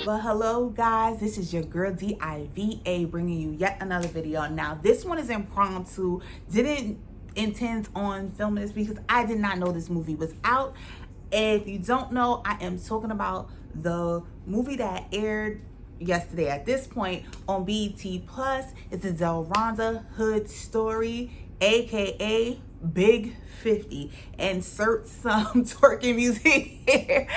Well, hello guys, this is your girl Diva bringing you yet another video. Now this one is impromptu. Didn't intend on filming this because I did not know this movie was out. If you don't know, I am talking about the movie that aired yesterday at this point on BET Plus. It's a Delronda Hood story, aka Big 50. Insert some twerking music here.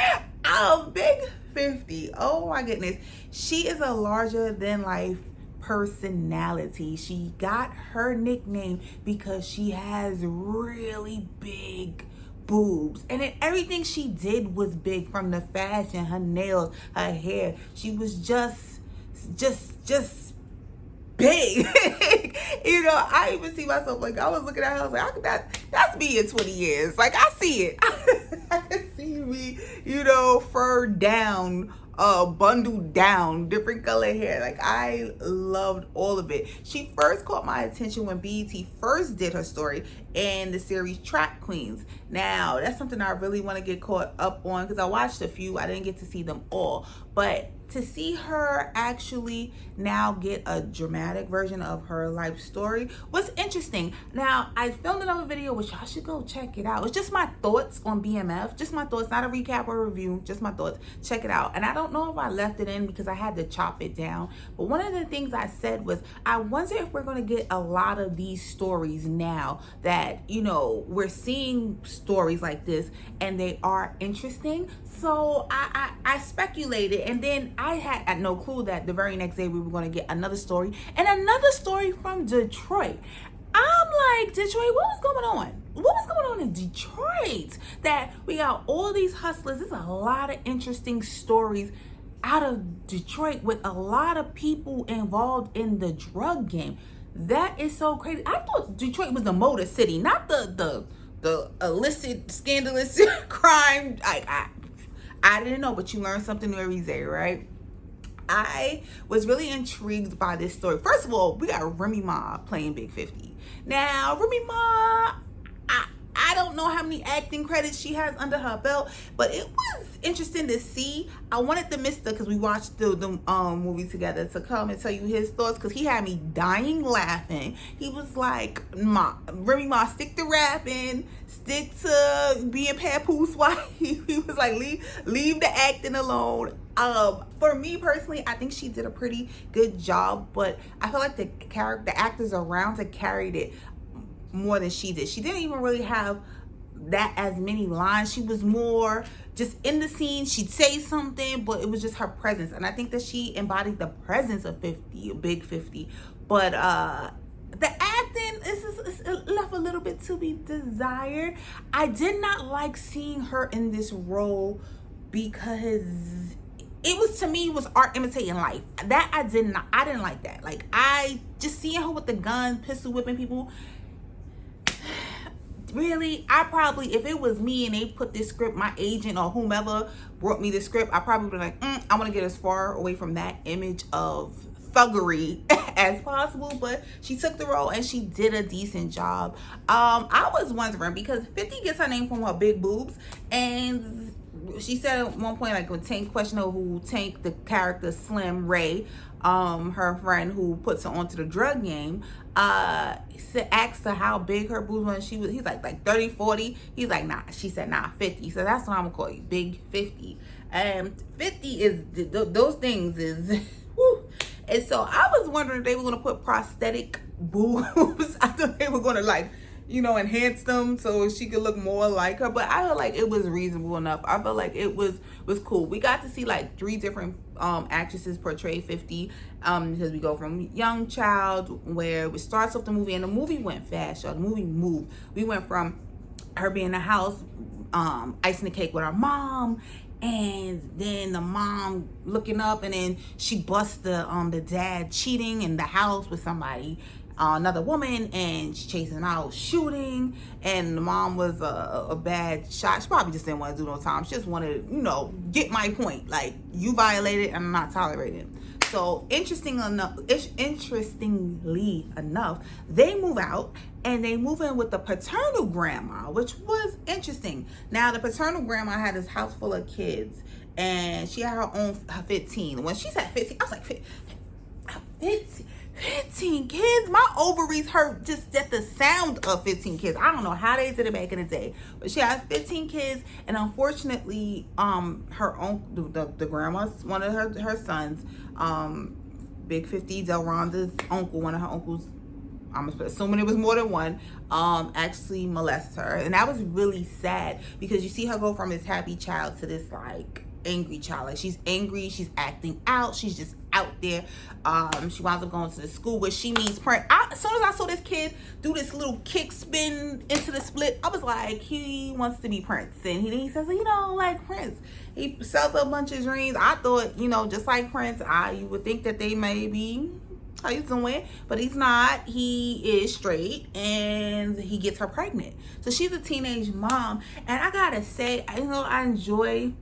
Big 50, oh my goodness, she is a larger than life personality. She got her nickname because she has really big boobs, and then everything she did was big, from the fashion, her nails, her hair. She was just big. You know, I even see myself, like, I was looking at her, I was like, that's me in 20 years. Like, I see it. I can see me, you know, fur down, bundled down, different color hair. Like, I loved all of it. She first caught my attention when BET first did her story in the series Track Queens. Now, that's something I really want to get caught up on because I watched a few. I didn't get to see them all, but to see her actually now get a dramatic version of her life story was interesting. Now, I filmed another video, which y'all should go check it out. It's just my thoughts on BMF, just my thoughts, not a recap or a review, just my thoughts. Check it out. And I don't know if I left it in because I had to chop it down, but one of the things I said was, I wonder if we're going to get a lot of these stories now that, you know, we're seeing stories like this and they are interesting. So I speculated, and then I had no clue that the very next day we were going to get another story, and another story from Detroit. I'm like, Detroit, what was going on? What was going on in Detroit? That we got all these hustlers. There's a lot of interesting stories out of Detroit with a lot of people involved in the drug game. That is so crazy. I thought Detroit was the Motor City, not the illicit, scandalous crime. I didn't know, but you learn something new every day, right? I was really intrigued by this story. First of all, we got Remy Ma playing Big 50. Now, Remy Ma, I don't know how many acting credits she has under her belt, but it was interesting to see. I wanted the mister, because we watched the movie together, to come and tell you his thoughts, because he had me dying laughing. He was like, Remy Ma, stick to rapping, stick to being Papoose wife. He was like, leave the acting alone. For me personally, I think she did a pretty good job, but I feel like the actors around her carried it more than she did. She didn't even really have that as many lines. She was more just in the scene. She'd say something, but it was just her presence, and I think that she embodied the presence of 50, Big 50. But the acting is left a little bit to be desired. I did not like seeing her in this role because it was, to me, was art imitating life. That I didn't like that. Like, I just seeing her with the gun, pistol whipping people. Really, I probably, if it was me and they put this script, my agent or whomever brought me the script, I probably would be like, I want to get as far away from that image of thuggery as possible. But she took the role and she did a decent job. I was wondering, because 50 gets her name from her big boobs, and she said at one point, like, when Tank questioned her, who Tank, the character Slim Ray, her friend who puts her onto the drug game, asked her how big her boobs were. He's like 30, 40. He's like, nah. She said, nah, 50. So that's what I'm gonna call you, Big 50. 50 is, those things is, whew. And so I was wondering if they were gonna put prosthetic boobs. I thought they were gonna, like, you know, enhance them so she could look more like her, but I feel like it was reasonable enough. I felt like it was cool. We got to see like 3 different actresses portray 50, because we go from young child, where it starts off the movie, and the movie went fast, y'all. The movie moved. We went from her being in the house, icing the cake with her mom, and then the mom looking up, and then she busts the dad cheating in the house with somebody, another woman, and she's chasing him out, shooting, and the mom was a bad shot. She probably just didn't want to do no time. She just wanted to, you know, get my point. Like, you violated and I'm not tolerating it. So interestingly enough, they move out and they move in with the paternal grandma, which was interesting. Now the paternal grandma had this house full of kids, and she had her 15. When she said 15, I was like, 15 kids? My ovaries hurt just at the sound of 15 kids. I don't know how they did it back in the day, but she had 15 kids, and unfortunately, her own the grandma's one of her sons, Big 50, Delronda's uncle, one of her uncles, I'm assuming it was more than one, actually molest her. And that was really sad, because you see her go from this happy child to this like angry child. Like, she's angry, she's acting out, she's just out there. She winds up going to the school where she meets Prince. As soon as I saw this kid do this little kick spin into the split, I was like, he wants to be Prince. And he says, you know, like Prince, he sells a bunch of dreams. I thought, you know, just like Prince, you would think that they may be how you doing, but he's not. He is straight, and he gets her pregnant. So she's a teenage mom, and I gotta say, you know, I enjoy,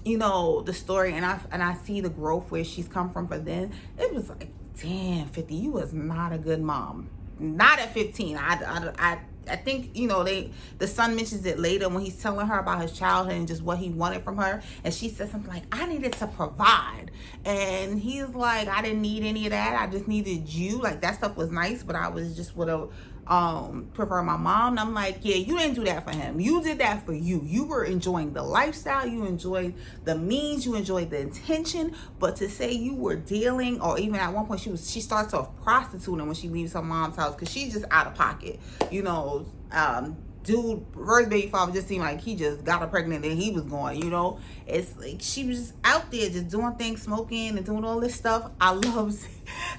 you know, the story, and I see the growth where she's come from. But then it was like, damn, 50, you was not a good mom. Not at 15. I think, you know, the son mentions it later when he's telling her about his childhood and just what he wanted from her, and she says something like, I needed to provide, and he's like, I didn't need any of that, I just needed you. Like, that stuff was nice, but I was just would have prefer my mom. And I'm like, yeah, you didn't do that for him, you did that for you. You were enjoying the lifestyle, you enjoyed the means, you enjoyed the intention, but to say you were dealing, or even at one point she starts off prostituting when she leaves her mom's house, because she's just out of pocket, you know. Dude, first baby father just seemed like he just got her pregnant and he was going, you know. It's like she was just out there just doing things, smoking and doing all this stuff. I love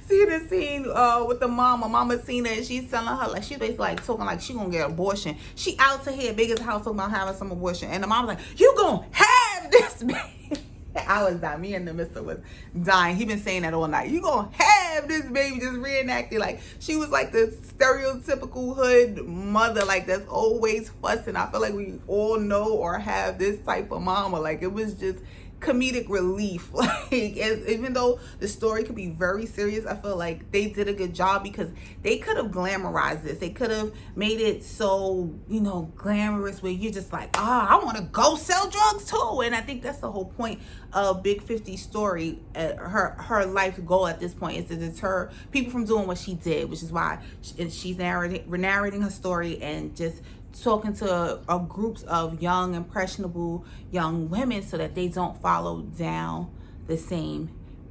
seeing the scene with the mama seen it, and she's telling her, like, she's basically like talking like she gonna get an abortion. She out to here big as a house talking about having some abortion, and the mom's like, you gonna have this baby. I was dying. Me and the mister was dying. He been saying that all night. You gonna have this baby, just reenacted like she was like the stereotypical hood mother, like that's always fussing. I feel like we all know or have this type of mama. Like, it was just comedic relief. Like, even though the story could be very serious, I feel like they did a good job, because they could have glamorized this. They could have made it so, you know, glamorous, where you're just like, I want to go sell drugs too. And I think that's the whole point of Big 50's story. Her life goal at this point is to deter people from doing what she did, which is why she's narrating her story and just talking to groups of young, impressionable young women so that they don't follow down the same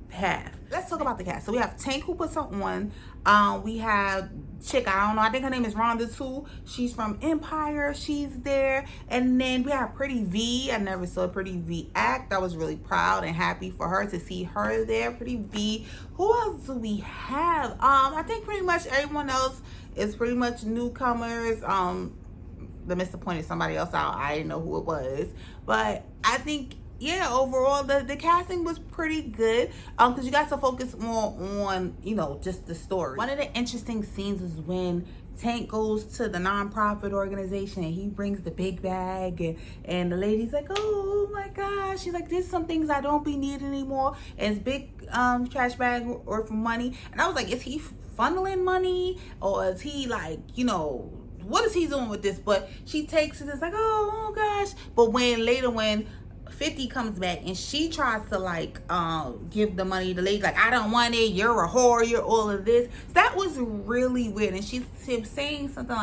path. Let's talk about the cast. So we have Tank, who puts her on. We have chick, I don't know, I think her name is Rhonda too. She's from Empire. She's there. And then we have Pretty V. I never saw Pretty V act. I was really proud and happy for her to see her there. Pretty V. Who else do we have? I think pretty much everyone else is pretty much newcomers. The Mr. pointed somebody else out. I didn't know who it was, but I think, yeah, overall the casting was pretty good, because you got to focus more on, you know, just the story. One of the interesting scenes is when Tank goes to the non-profit organization and he brings the big bag, and the lady's like, oh my gosh, she's like, there's some things I don't be needing anymore, and it's big trash bag or for money. And I was like, is he funneling money, or is he like, you know, what is he doing with this? But she takes it, it's like, oh gosh. But when 50 comes back and she tries to like give the money, the lady like, I don't want it, you're a whore, you're all of this. That was really weird. And she's saying something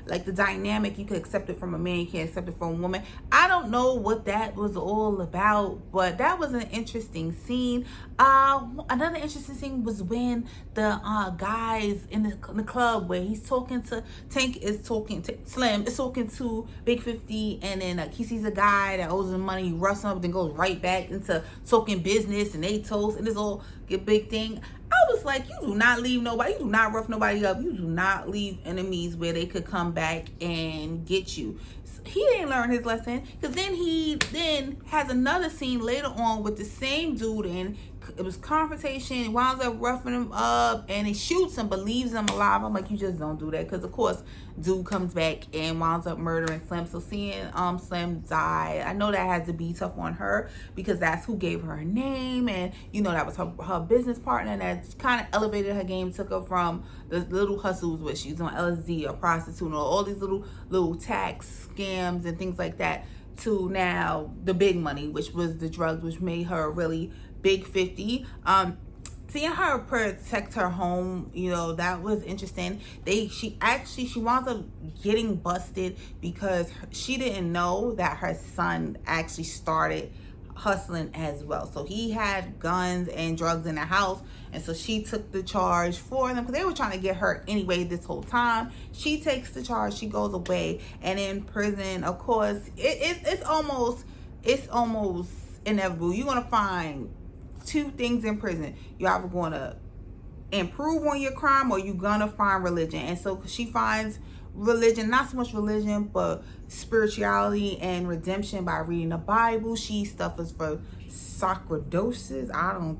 like the dynamic, you could accept it from a man, you can't accept it from a woman. I don't know what that was all about, but that was an interesting scene. Another interesting scene was when the guys in the club, where he's talking to Tank is talking to Slim is talking to Big 50, and then he sees a guy that owes him money, he rushes up, then goes right back into talking business, and they toast, and this whole big thing. I was like, you do not leave nobody, you do not rough nobody up, you do not leave enemies where they could come back and get you. He didn't learn his lesson, because then he has another scene later on with the same dude, and it was confrontation. He winds up roughing him up, and he shoots him but leaves him alive. I'm like, you just don't do that, because of course dude comes back and winds up murdering Slim. So seeing Slim die, I know that had to be tough on her, because that's who gave her name, and that was her business partner, and that kind of elevated her game, took her from the little hustles where she's on LSD or prostitute or all these little tax scams and things like that, to now the big money, which was the drugs, which made her really big 50. Seeing her protect her home, that was interesting. She winds up getting busted because she didn't know that her son actually started hustling as well. So he had guns and drugs in the house, and so she took the charge for them, because they were trying to get her anyway this whole time. She takes the charge, she goes away, and in prison, of course, it's almost inevitable. You're gonna find two things in prison. You're either going to improve on your crime, or you're gonna find religion. And so she finds religion, not so much religion, but spirituality and redemption by reading the Bible. She suffers for sarcoidosis.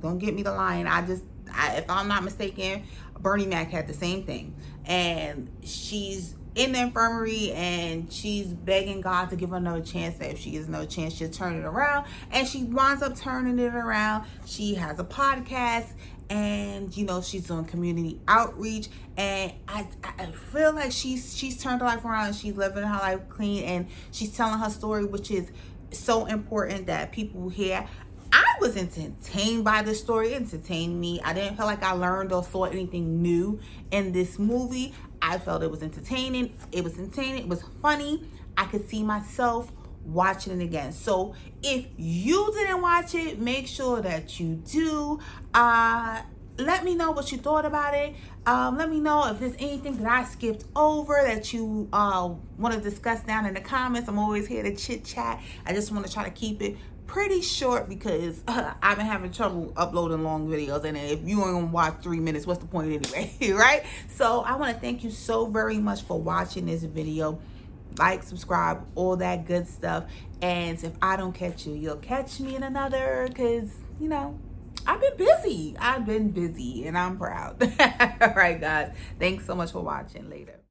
Don't get me the line. If I'm not mistaken, Bernie Mac had the same thing. And she's in the infirmary, and she's begging God to give her another chance, that if she gets another chance, she'll turn it around. And she winds up turning it around. She has a podcast, and she's doing community outreach, and I feel like she's turned her life around, and she's living her life clean, and she's telling her story, which is so important that people hear. I was entertained by the story. It entertained me. I didn't feel like I learned or saw anything new in this movie. I felt it was entertaining. It was funny. I could see myself watching it again. So if you didn't watch it, make sure that you do. Let me know what you thought about it. Let me know if there's anything that I skipped over that you want to discuss down in the comments. I'm always here to chit chat. I just want to try to keep it pretty short, because I've been having trouble uploading long videos, and if you ain't gonna watch 3 minutes, what's the point anyway? Right? So I want to thank you so very much for watching this video. Like, subscribe, all that good stuff. And if I don't catch you, you'll catch me in another, because I've been busy and I'm proud. All right, guys, thanks so much for watching. Later.